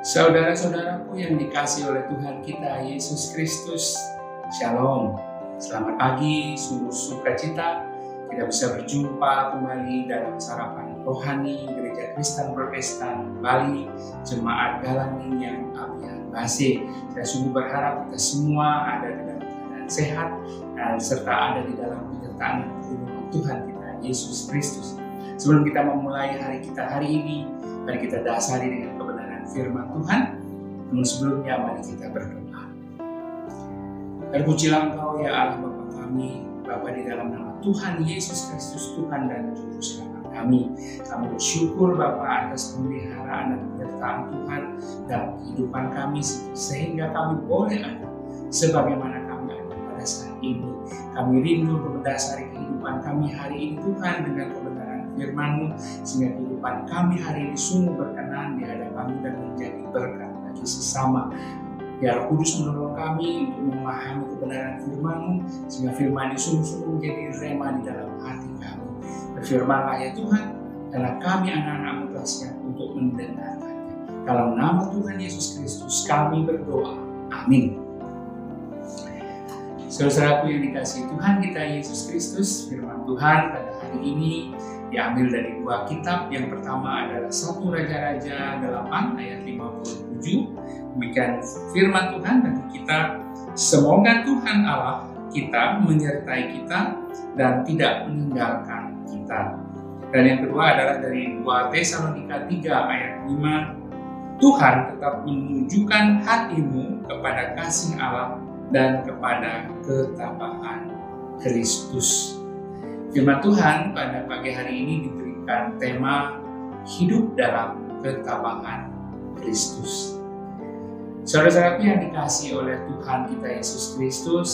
Saudara-saudaraku yang dikasihi oleh Tuhan kita Yesus Kristus, Shalom. Selamat pagi, sungguh sukacita kita bisa berjumpa kembali dalam sarapan rohani Gereja Kristen Protestan Bali, Jemaat Galangan yang Abian Base. Saya sungguh berharap kita semua ada di dalam keadaan sehat dan serta ada di dalam penyertaan dan perlindungan Tuhan kita Yesus Kristus. Sebelum kita memulai hari kita hari ini, mari kita dasari dengan kebenaran firman Tuhan. Namun sebelumnya mari kita berdoa. Terpujilah Engkau ya Allah Bapa kami, Bapa di dalam nama Tuhan Yesus Kristus, Tuhan dan Juru Selamat kami. Kami bersyukur Bapa atas pemeliharaan dan penyertaan Tuhan dalam kehidupan kami, sehingga kami boleh ada sebagaimana kami ada pada saat ini. Kami rindu berdasari kehidupan kami hari ini Tuhan dengan kebenaran firman-Mu, sehingga kehidupan kami hari ini sungguh berkenan di hadapan-Mu dan menjadi berkat bagi sesama. Biar Kudus menolong kami untuk memahami kebenaran firman-Mu, sehingga firman ini sungguh-sungguh menjadi rema di dalam hati kami. Berfirmanlah ya Tuhan, karena kami anak-anak-Mu telah siap untuk mendengarkannya. Dalam nama Tuhan Yesus Kristus kami berdoa. Amin. Saudaraku yang dikasihi Tuhan kita Yesus Kristus, firman Tuhan pada hari ini diambil dari dua kitab. Yang pertama adalah 1 Raja-Raja 8 ayat 57. Demikian firman Tuhan bagi kita. Semoga Tuhan Allah kita menyertai kita dan tidak meninggalkan kita. Dan yang kedua adalah dari 2 Tesalonika 3 ayat 5. Tuhan tetap menunjukkan hatimu kepada kasih Allah dan kepada ketabahan Kristus. Firman Tuhan pada pagi hari ini diberikan tema hidup dalam ketabahan Kristus. Saudara-saudaraku yang dikasihi oleh Tuhan kita Yesus Kristus,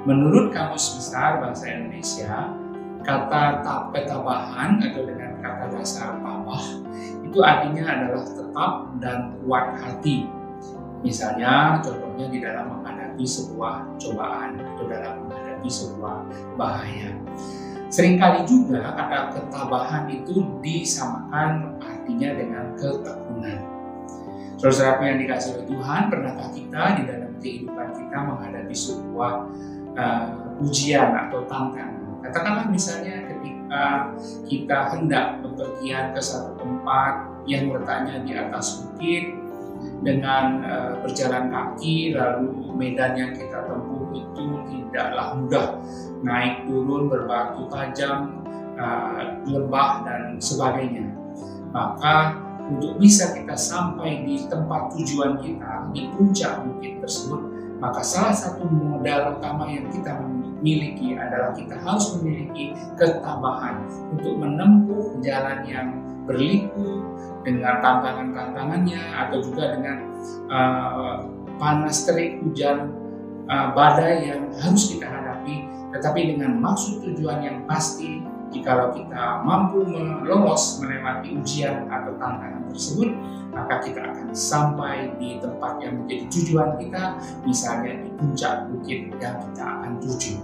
menurut Kamus Besar Bahasa Indonesia, kata ketabahan atau dengan kata dasar tabah itu artinya adalah tetap dan kuat hati. Misalnya contohnya di dalam menghadapi sebuah cobaan atau dalam menghadapi sebuah bahaya. Seringkali juga kata ketabahan itu disamakan artinya dengan ketekunan. Saudara-saudaraku yang dikasihi oleh Tuhan, pernahkah kita di dalam kehidupan kita menghadapi sebuah ujian atau tantangan? Katakanlah misalnya ketika kita hendak bepergian ke satu tempat yang letaknya di atas bukit, dengan berjalan kaki, lalu medan yang kita tempuh itu tidaklah mudah, naik turun berbatu tajam, lembah dan sebagainya. Maka untuk bisa kita sampai di tempat tujuan kita, di puncak bukit tersebut, maka salah satu modal utama yang kita miliki adalah kita harus memiliki ketabahan untuk menempuh jalan yang berliku dengan tantangan-tantangannya, atau juga dengan panas terik, hujan, badai yang harus kita hadapi, tetapi dengan maksud tujuan yang pasti. Jikalau kita mampu lolos melewati ujian atau tantangan tersebut, maka kita akan sampai di tempat yang menjadi tujuan kita, misalnya di puncak bukit yang kita akan tuju.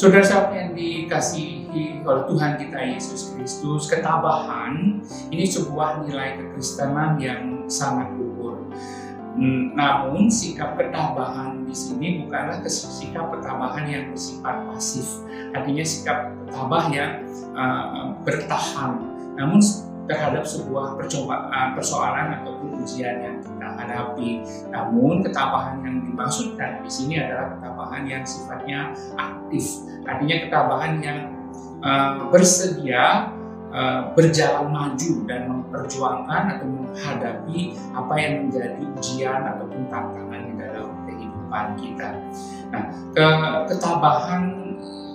Saudara-saudara yang dikasihi oleh Tuhan kita Yesus Kristus, ketabahan ini sebuah nilai kekristenan yang sangat luhur. Namun sikap ketabahan di sini bukanlah sikap ketabahan yang bersifat pasif, artinya sikap tabah yang bertahan, namun terhadap sebuah persoalan ataupun ujian yang kita hadapi. Namun ketabahan yang dimaksudkan di sini adalah ketabahan yang sifatnya aktif, artinya ketabahan yang bersedia berjalan maju dan memperjuangkan atau menghadapi apa yang menjadi ujian ataupun tantangan di dalam kehidupan kita. Nah, ketabahan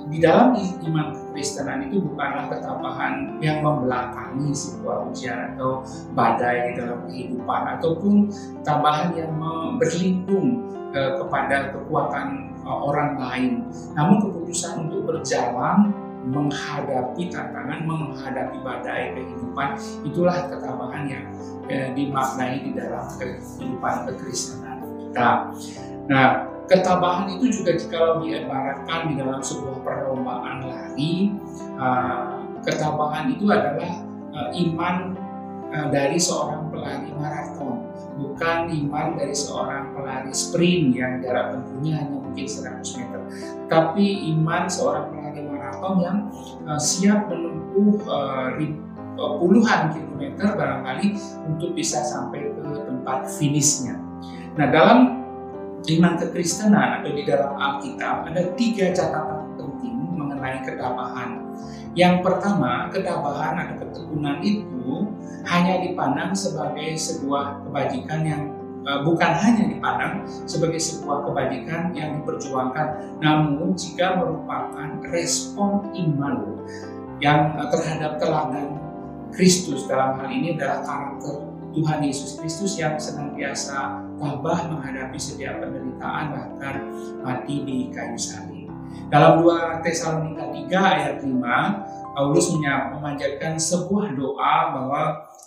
di dalam iman kekristenan itu bukanlah ketabahan yang membelakangi sebuah ujian atau badai di dalam kehidupan, ataupun ketabahan yang berlindung kepada kekuatan orang lain. Namun keputusan untuk berjalan menghadapi tantangan, menghadapi badai kehidupan, itulah ketabahan yang dimaknai di dalam kehidupan kekristenan kita. Nah, Ketabahan itu juga kalau diibaratkan di dalam sebuah perlombaan lari, ketabahan itu adalah iman dari seorang pelari maraton, bukan iman dari seorang pelari sprint yang jarak tempuhnya hanya mungkin 100 meter, tapi iman seorang pelari maraton yang siap menempuh puluhan kilometer barangkali untuk bisa sampai ke tempat finishnya. Nah, dalam iman kekristenan atau di dalam Alkitab ada 3 catatan penting mengenai ketabahan. Yang pertama, ketabahan atau ketekunan itu hanya dipandang sebagai sebuah kebajikan yang bukan hanya dipandang sebagai sebuah kebajikan yang diperjuangkan, namun jika merupakan respon iman yang terhadap teladan Kristus. Dalam hal ini adalah karakter Tuhan Yesus Kristus yang senantiasa tabah menghadapi setiap penderitaan, bahkan mati di kayu salib. Dalam 2 Tesalonika 3 ayat 5, Paulus memanjatkan sebuah doa bahwa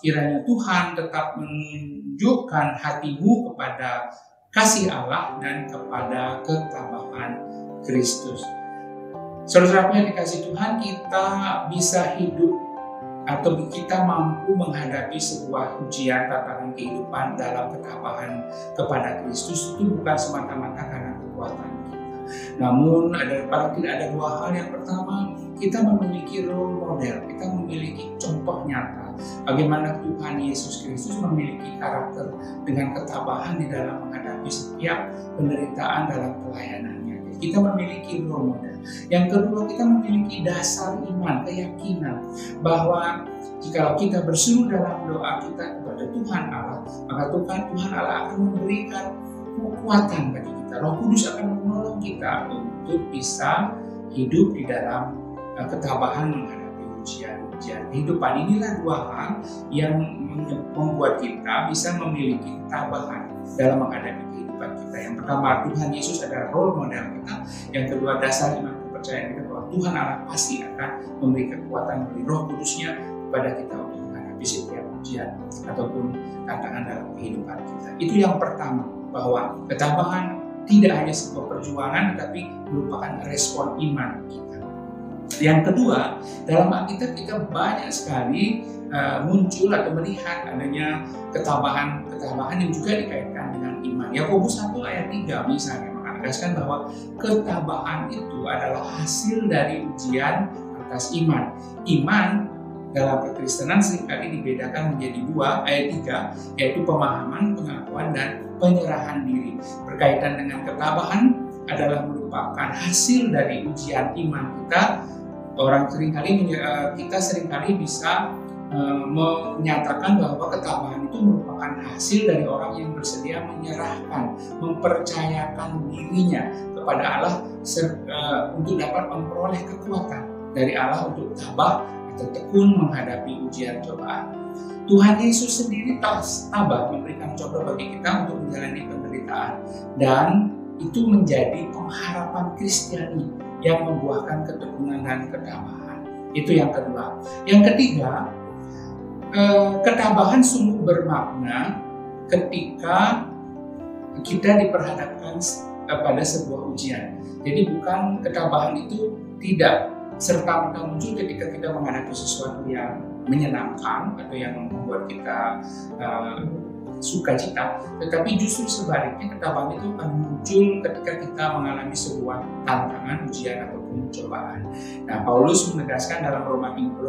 kiranya Tuhan tetap menunjukkan hatimu kepada kasih Allah dan kepada ketabahan Kristus. Saudara-saudara yang dikasihi Tuhan, kita bisa hidup atau kita mampu menghadapi sebuah ujian tantangan kehidupan dalam ketabahan kepada Kristus itu bukan semata-mata karena kekuatan kita. Namun paling tidak ada 2 hal. Yang pertama, kita memiliki role model, kita memiliki contoh nyata bagaimana Tuhan Yesus Kristus memiliki karakter dengan ketabahan di dalam menghadapi setiap penderitaan dalam pelayanannya. Kita memiliki role model. Yang kedua, kita memiliki dasar iman, keyakinan bahwa jika kita berseru dalam doa kita kepada Tuhan Allah, maka Tuhan Allah akan memberikan kekuatan bagi kita. Roh Kudus akan menolong kita untuk bisa hidup di dalam ketabahan menghadapi ujian-ujian kehidupan. Inilah 2 hal yang membuat kita bisa memiliki ketabahan dalam menghadapi kehidupan kita. Yang pertama, Tuhan Yesus adalah role model kita. Yang kedua, dasar iman kepercayaan kita bahwa Tuhan Allah pasti akan memberi kekuatan dari Roh Kudusnya kepada kita untuk menghadapi setiap ujian ataupun tantangan dalam kehidupan kita. Itu yang pertama, bahwa ketabahan tidak hanya sebuah perjuangan tetapi merupakan respon iman kita. Yang kedua, dalam Alkitab kita banyak sekali muncul atau melihat adanya ketabahan yang juga dikaitkan dengan iman. Yakobus 1 ayat 3 misalnya menegaskan bahwa ketabahan itu adalah hasil dari ujian atas iman. Iman dalam kekristenan seringkali dibedakan menjadi 2, ayat 3, yaitu pemahaman, pengakuan, dan penyerahan diri. Berkaitan dengan ketabahan adalah merupakan hasil dari ujian iman kita. Kita seringkali bisa menyatakan bahwa ketabahan itu merupakan hasil dari orang yang bersedia menyerahkan, mempercayakan dirinya kepada Allah untuk dapat memperoleh kekuatan dari Allah untuk tabah atau tekun menghadapi ujian cobaan. Tuhan Yesus sendiri tabah memberikan contoh bagi kita untuk menjalani penderitaan, dan itu menjadi pengharapan Kristiani yang membuahkan ketekunan dan ketabahan. Itu yang kedua. Yang ketiga, ketabahan sungguh bermakna ketika kita diperhadapkan pada sebuah ujian. Jadi bukan ketabahan itu tidak serta-merta muncul ketika kita menghadapi sesuatu yang menyenangkan atau yang membuat kita sukacita, tetapi justru sebaliknya ketabahan itu akan muncul ketika kita mengalami sebuah tantangan, ujian ataupun cobaan. Nah, Paulus menegaskan dalam Roma 5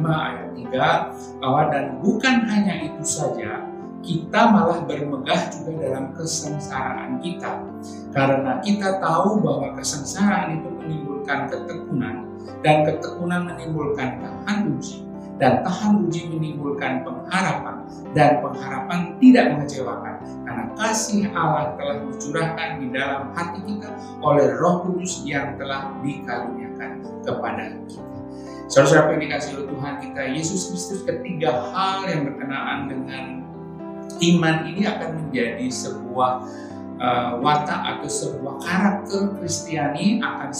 ayat 3 bahwa dan bukan hanya itu saja, kita malah bermegah juga dalam kesengsaraan kita, karena kita tahu bahwa kesengsaraan itu menimbulkan ketekunan, dan ketekunan menimbulkan tahan uji, dan tahan uji menimbulkan pengharapan, dan pengharapan tidak mengecewakan, karena kasih Allah telah dicurahkan di dalam hati kita oleh Roh Kudus yang telah dikaruniakan kepada kita. Saudara-saudara yang dikasihi oleh Tuhan kita Yesus Kristus, ketiga hal yang berkenaan dengan iman ini akan menjadi sebuah watak atau sebuah karakter Kristiani akan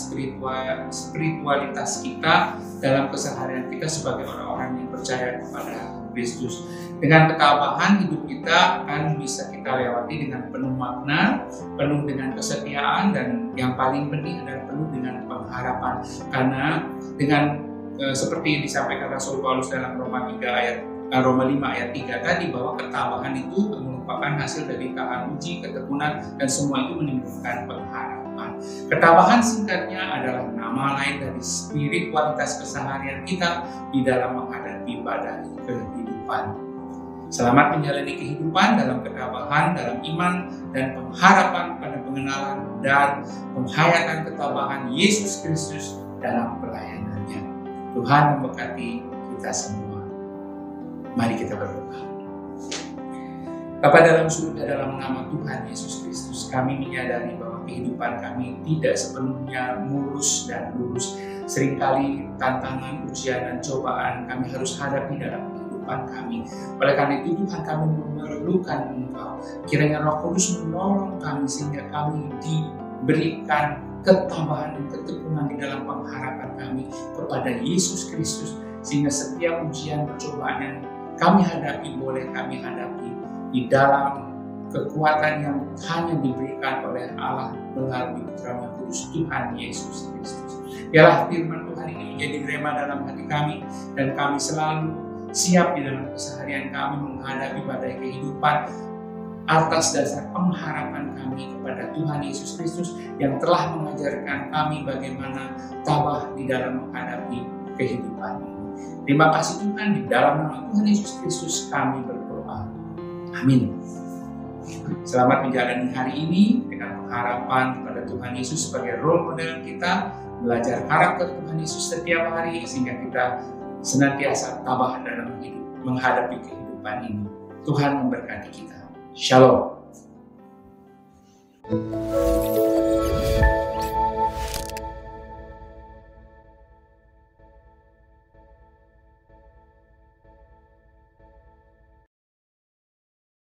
spiritualitas kita dalam keseharian kita sebagai orang-orang yang percaya kepada Kristus. Dengan ketabahan hidup kita akan bisa kita lewati dengan penuh makna, penuh dengan kesetiaan, dan yang paling penting adalah penuh dengan pengharapan. Karena dengan seperti yang disampaikan Rasul Paulus dalam Roma 5 ayat 3 tadi, bahwa ketabahan itu merupakan hasil dari tahan uji, ketekunan, dan semua itu menimbulkan pengharapan. Ketabahan singkatnya adalah nama lain dari spiritualitas keseharian kita di dalam menghadapi badai kehidupan. Selamat menjalani kehidupan dalam ketabahan, dalam iman, dan pengharapan pada pengenalan dan penghayatan ketabahan Yesus Kristus dalam pelayanannya. Tuhan memberkati kita semua. Mari kita berdoa. Bapa dalam surga, dalam nama Tuhan Yesus Kristus, kami menyadari bahwa kehidupan kami tidak sepenuhnya mulus dan lurus. Seringkali tantangan, ujian, dan cobaan kami harus hadapi dalam kehidupan kami. Oleh karena itu Tuhan, kami memerlukan Engkau. Kiranya Roh Kudus menolong kami sehingga kami diberikan ketabahan dan ketekunan di dalam pengharapan kami kepada Yesus Kristus, sehingga setiap ujian percobaan yang kami hadapi boleh kami hadapi di dalam kekuatan yang hanya diberikan oleh Allah melalui Putra Kudus Tuhan Yesus Kristus. Biarlah firman Tuhan ini menjadi rema dalam hati kami, dan kami selalu siap di dalam keseharian kami menghadapi badai kehidupan atas dasar pengharapan kami kepada Tuhan Yesus Kristus yang telah mengajarkan kami bagaimana tabah di dalam menghadapi kehidupan ini. Terima kasih Tuhan, di dalam nama Tuhan Yesus Kristus kami berdoa. Amin. Selamat menjalani hari ini dengan pengharapan kepada Tuhan Yesus sebagai role model kita, belajar karakter Tuhan Yesus setiap hari sehingga kita senantiasa tabah dalam hidup menghadapi kehidupan ini. Tuhan memberkati kita. Shalom.